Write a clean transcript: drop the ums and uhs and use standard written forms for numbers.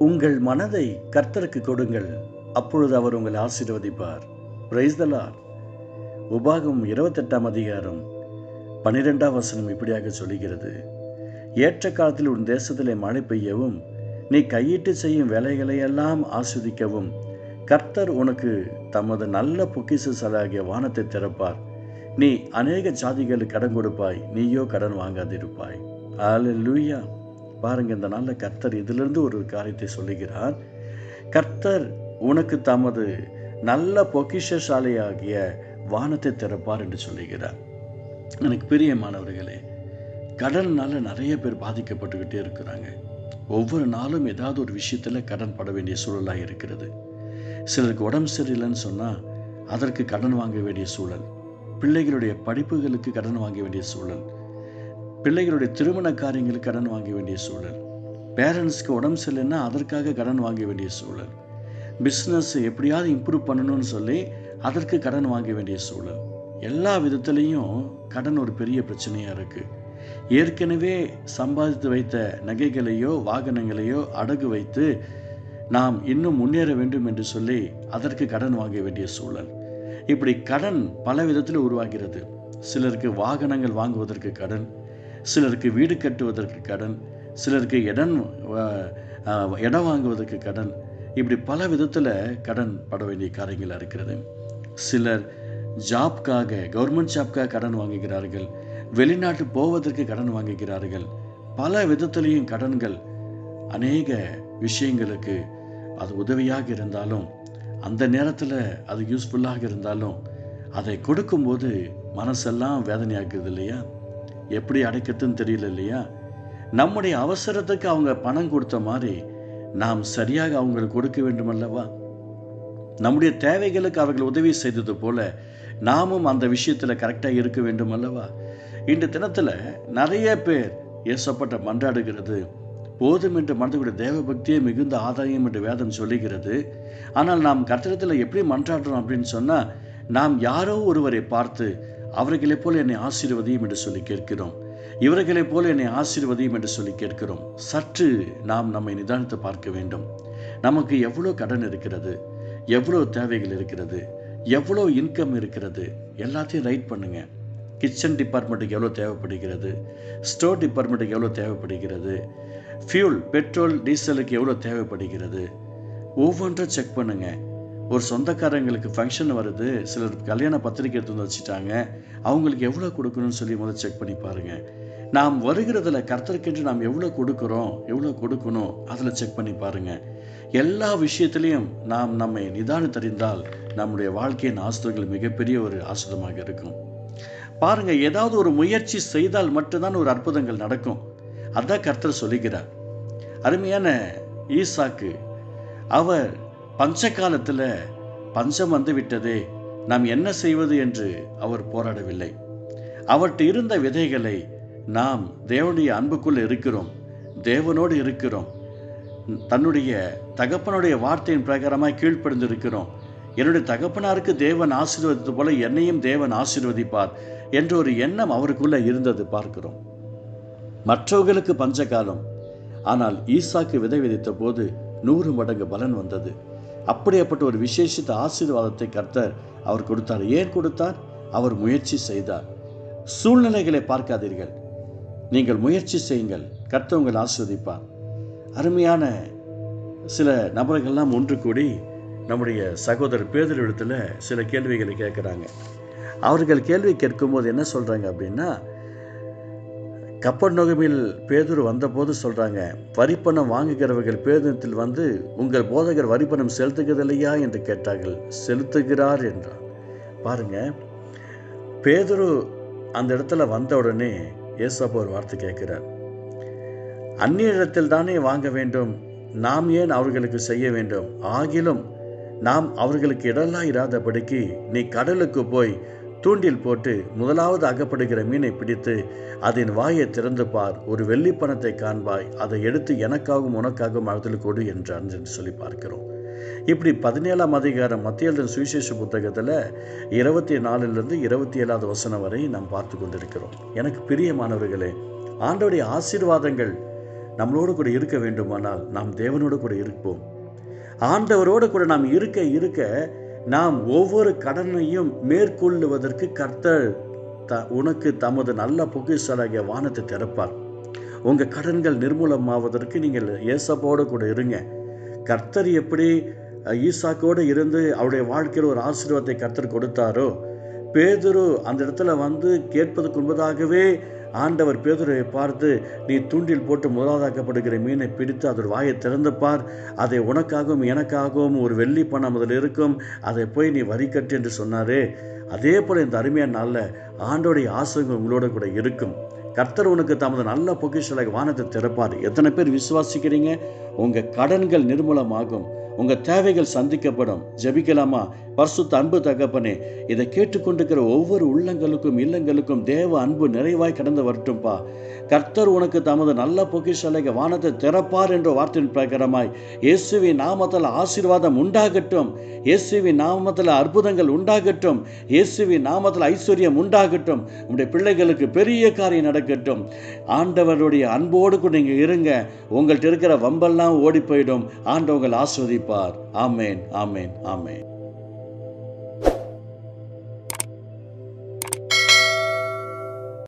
உங்கள் மனதை கர்த்தருக்கு கொடுங்கள், அப்பொழுது அவர் உங்களை ஆசீர்வதிப்பார். Praise the Lord. உபாகமம் 28ஆம் அதிகாரம் 12ஆம் வசனம் இப்படியாக சொல்கிறது: ஏற்ற காலத்தில் உன் தேசத்திலே மழை பெய்யவும், நீ கையிட்டு செய்யும் வேலைகளையெல்லாம் ஆஸ்வதிக்கவும், கர்த்தர் உனக்கு தமது நல்ல பொக்கிஷசாலியாகிய வானத்தை திறப்பார். நீ அநேக ஜாதிகளுக்கு கடன் கொடுப்பாய், நீயோ கடன் வாங்காதிருப்பாய். அல்லேலூயா. பாருங்க, இந்த நல்ல கர்த்தர் இதிலிருந்து ஒரு காரியத்தை சொல்லுகிறார். கர்த்தர் உனக்கு தமது நல்ல பொக்கிஷசாலியாகிய வானத்தை திறப்பார் என்று சொல்லுகிறார். எனக்கு பிரியமானவர்களே, கடனால நிறைய பேர் பாதிக்கப்பட்டுக்கிட்டே இருக்கிறாங்க. ஒவ்வொரு நாளும் ஏதாவது ஒரு விஷயத்தில் கடன் பட வேண்டிய சூழலாக இருக்கிறது. சிலருக்கு உடம்பு சரியில்லைன்னு சொன்னால் அதற்கு கடன் வாங்க வேண்டிய சூழல், பிள்ளைகளுடைய படிப்புகளுக்கு கடன் வாங்க வேண்டிய சூழல், பிள்ளைகளுடைய திருமண காரியங்களுக்கு கடன் வாங்க வேண்டிய சூழல், பேரண்ட்ஸ்க்கு உடம்பு சரியில்லைன்னா அதற்காக கடன் வாங்க வேண்டிய சூழல், பிஸ்னஸ் எப்படியாவது இம்ப்ரூவ் பண்ணணும்னு சொல்லி அதற்கு கடன் வாங்க வேண்டிய சூழல். எல்லா விதத்துலேயும் கடன் ஒரு பெரிய பிரச்சனையாக இருக்குது. ஏற்கனவே சம்பாதித்து வைத்த நகைகளையோ வாகனங்களையோ அடகு வைத்து நாம் இன்னும் முன்னேற வேண்டும் என்று சொல்லி அதற்கு கடன் வாங்க வேண்டிய சூழல். இப்படி கடன் பல விதத்தில் உருவாகிறது. சிலருக்கு வாகனங்கள் வாங்குவதற்கு கடன், சிலருக்கு வீடு கட்டுவதற்கு கடன், சிலருக்கு இடம் வாங்குவதற்கு கடன். இப்படி பல விதத்தில் கடன் பட வேண்டிய காரியங்கள் இருக்கிறது. சிலர் ஜாப்காக, கவர்மெண்ட் ஜாப்காக கடன் வாங்குகிறார்கள், வெளிநாட்டு போவதற்கு கடன் வாங்குகிறார்கள். பல விதத்திலையும் கடன்கள் அநேக விஷயங்களுக்கு அது உதவியாக இருந்தாலும், அந்த நேரத்தில் அது யூஸ்ஃபுல்லாக இருந்தாலும், அதை கொடுக்கும்போது மனசெல்லாம் வேதனையாக்குது இல்லையா? எப்படி அடைக்கத்துன்னு தெரியல இல்லையா? நம்முடைய அவசரத்துக்கு அவங்க பணம் கொடுத்த மாதிரி நாம் சரியாக அவங்களுக்கு கொடுக்க வேண்டும் அல்லவா? நம்முடைய தேவைகளுக்கு அவர்கள் உதவி செய்தது போல நாமும் அந்த விஷயத்தில் கரெக்டாக இருக்க வேண்டும் அல்லவா? இந்த தினத்தில் நிறைய பேர் ஏசப்பட்ட மன்றாடுகிறது. போதும் என்று மனதுடைய தேவ பக்தியே மிகுந்த ஆதாயம் என்று வேதம் சொல்லுகிறது. ஆனால் நாம் கர்த்தரிடத்தில் எப்படி மன்றாடுறோம் அப்படின்னு சொன்னால், நாம் யாரோ ஒருவரை பார்த்து அவர்களைப் போல என்னை ஆசீர்வதியும் என்று சொல்லி கேட்கிறோம், இவர்களைப் போல என்னை ஆசீர்வதியும் என்று சொல்லி கேட்கிறோம். சற்று நாம் நம்மை நிதானித்து பார்க்க வேண்டும். நமக்கு எவ்வளோ கடன் இருக்கிறது, எவ்வளோ தேவைகள் இருக்கிறது, எவ்வளோ இன்கம் இருக்கிறது, எல்லாத்தையும் ரைட் பண்ணுங்க. கிச்சன் டிபார்ட்மெண்ட்டுக்கு எவ்வளோ தேவைப்படுகிறது, ஸ்டோர் டிபார்ட்மெண்ட்டுக்கு எவ்வளோ தேவைப்படுகிறது, ஃபியூல் பெட்ரோல் டீசலுக்கு எவ்வளோ தேவைப்படுகிறது, ஒவ்வொன்றும் செக் பண்ணுங்க. ஒரு சொந்தக்காரங்களுக்கு ஃபங்க்ஷன் வருது, சிலர் கல்யாண பத்திரிக்கை எடுத்து வந்து வச்சுட்டாங்க, அவங்களுக்கு எவ்வளோ கொடுக்கணும்னு சொல்லி முதல் செக் பண்ணி பாருங்கள். நாம் வருகிறதுல கர்த்தருக்கென்று நாம் எவ்வளோ கொடுக்கணும் அதில் செக் பண்ணி பாருங்கள். எல்லா விஷயத்திலையும் நாம் நம்மை நிதானித்தறிந்தால் நம்முடைய வாழ்க்கையின் ஆசிரியர்கள் மிகப்பெரிய ஒரு ஆசிரியமாக இருக்கும். பாருங்கள், ஏதாவது ஒரு முயற்சி செய்தால் மட்டும்தான் ஒரு அற்புதங்கள் நடக்கும். அதான் கர்த்தர் சொல்லுகிறார். அருமையான ஈசாக்கு, அவர் பஞ்ச காலத்தில் பஞ்சம் வந்து விட்டதே, நாம் என்ன செய்வது என்று அவர் போராடவில்லை. அவர்கிட்ட இருந்த விதைகளை, நாம் தேவனுடைய அன்புக்குள் இருக்கிறோம், தேவனோடு இருக்கிறோம், தன்னுடைய தகப்பனுடைய வார்த்தையின் பிரகாரமாய் கீழ்ப்படிந்து இருக்கிறோம், என்னுடைய தகப்பனாருக்கு தேவன் ஆசீர்வதித்தது போல என்னையும் தேவன் ஆசீர்வதிப்பார் என்ற ஒரு எண்ணம் அவருக்குள்ளே இருந்தது பார்க்கிறோம். மற்றவர்களுக்கு பஞ்சகாலம், ஆனால் ஈசாக்கு விதை விதைத்த போது 100 மடங்கு பலன் வந்தது. அப்படிப்பட்ட ஒரு விசேஷித்த ஆசீர்வாதத்தை கர்த்தர் அவர் கொடுத்தார். ஏன் கொடுத்தார்? அவர் முயற்சி செய்தார். சூழ்நிலைகளை பார்க்காதீர்கள், நீங்கள் முயற்சி செய்யுங்கள், கர்த்தர் உங்களை ஆசீர்வதிப்பார். அருமையான சில நபர்கள்லாம் ஒன்று கூடி நம்முடைய சகோதரர் பேதுருவிடத்தில் சில கேள்விகளை கேட்குறாங்க. அவர்கள் கேள்வி கேட்கும்போது என்ன சொல்கிறாங்க அப்படின்னா, கப்பர்நகூமில் பேதுரு வந்தபோது சொல்கிறாங்க, வரிப்பணம் வாங்குகிறவர்கள் பேதுருவில் வந்து, உங்கள் போதகர் வரிப்பணம் செலுத்துகிறதில்லையா என்று கேட்டார்கள். செலுத்துகிறார் என்றார். பாருங்க, பேதுரு அந்த இடத்துல வந்த உடனே ஏசப்பா ஒரு வார்த்தை கேட்கிறார். அந்நியரிடத்தில் தானே வாங்க வேண்டும், நாம் ஏன் அவர்களுக்கு செய்ய வேண்டும்? ஆகிலும் நாம் அவர்களுக்கு இடலாம் இராதபடிக்கு நீ கடலுக்கு போய் தூண்டில் போட்டு முதலாவது அகப்படுகிற மீனை பிடித்து அதன் வாயை திறந்து பார், ஒரு வெள்ளி பணத்தை காண்பாய், அதை எடுத்து எனக்காகவும் உனக்காகவும் அதில் கொடு என்றார் என்று சொல்லி பார்க்கிறோம். இப்படி 17ஆம் அதிகாரம் மத்திய எழுதின சுவிசேஷ புத்தகத்தில் 24 27 வசனம் வரை நாம் பார்த்து கொண்டிருக்கிறோம். எனக்கு பிரியமானவர்களே, ஆண்டவருடைய ஆசீர்வாதங்கள் நம்மளோடு கூட இருக்க வேண்டுமானால் நாம் தேவனோடு கூட இருப்போம். ஆண்டவரோடு கூட நாம் இருக்க இருக்க நாம் ஒவ்வொரு கடனையும் மேற்கொள்ளுவதற்கு கர்த்தர் உனக்கு தமது நல்ல பொக்கிஷமாகிய வானத்தை திறப்பார். உங்கள் கடன்கள் நிர்மூலமாவதற்கு நீங்கள் ஏசப்பாவோடு கூட இருங்க. கர்த்தர் எப்படி ஈசாக்கோடு இருந்து அவருடைய வாழ்க்கையில் ஒரு ஆசீர்வாதத்தை கர்த்தர் கொடுத்தாரோ, பேதுரு அந்த இடத்துல வந்து கேட்பதற்கு முன்பதாகவே ஆண்டவர் பேதுருவை பார்த்து, நீ தூண்டில் போட்டு முதலாதாக்கப்படுகிற மீனை பிடித்து அதோட வாயை திறந்துப்பார், அதை உனக்காகவும் எனக்காகவும் ஒரு வெள்ளி பணம் அதில் இருக்கும், அதை போய் நீ வரி கட்டு என்று சொன்னாரே, அதே போல் இந்த அருமையான நாளில் ஆண்டோடைய ஆசீர்வாதம் உங்களோட கூட இருக்கும். கர்த்தர் உனக்கு தமது நல்ல பொக்கிஷமாக வானத்தை திறப்பார். எத்தனை பேர் விசுவாசிக்கிறீங்க? உங்கள் கடன்கள் நிர்மூலமாகும், உங்கள் தேவைகள் சந்திக்கப்படும். ஜெபிக்கலாமா? பரிசுத்த அன்பு தகப்பனே, இதை கேட்டுக்கொண்டிருக்கிற ஒவ்வொரு உள்ளங்களுக்கும் இல்லங்களுக்கும் தேவ அன்பு நிறைவாய் கடந்து வரட்டும்பா. கர்த்தர் உனக்கு தமது நல்ல பொக்கிஷமாக வானத்தை திறப்பார் என்ற வார்த்தையின் பிரகாரமாய் இயேசுவின் நாமத்தில் ஆசீர்வாதம் உண்டாகட்டும், இயேசுவின் நாமத்தில் அற்புதங்கள் உண்டாகட்டும், இயேசுவின் நாமத்தில் ஐஸ்வர்யம் உண்டாகட்டும். உங்களுடைய பிள்ளைகளுக்கு பெரிய காரியம் நடக்கட்டும். ஆண்டவருடைய அன்போடு கூட நீங்கள் இருங்க. உங்கள்கிட்ட இருக்கிற வம்பெல்லாம் ஓடி போயிடும். ஆண்டவர்கள் ஆசீர்வதிப்பார். ஆமேன், ஆமேன், ஆமேன்.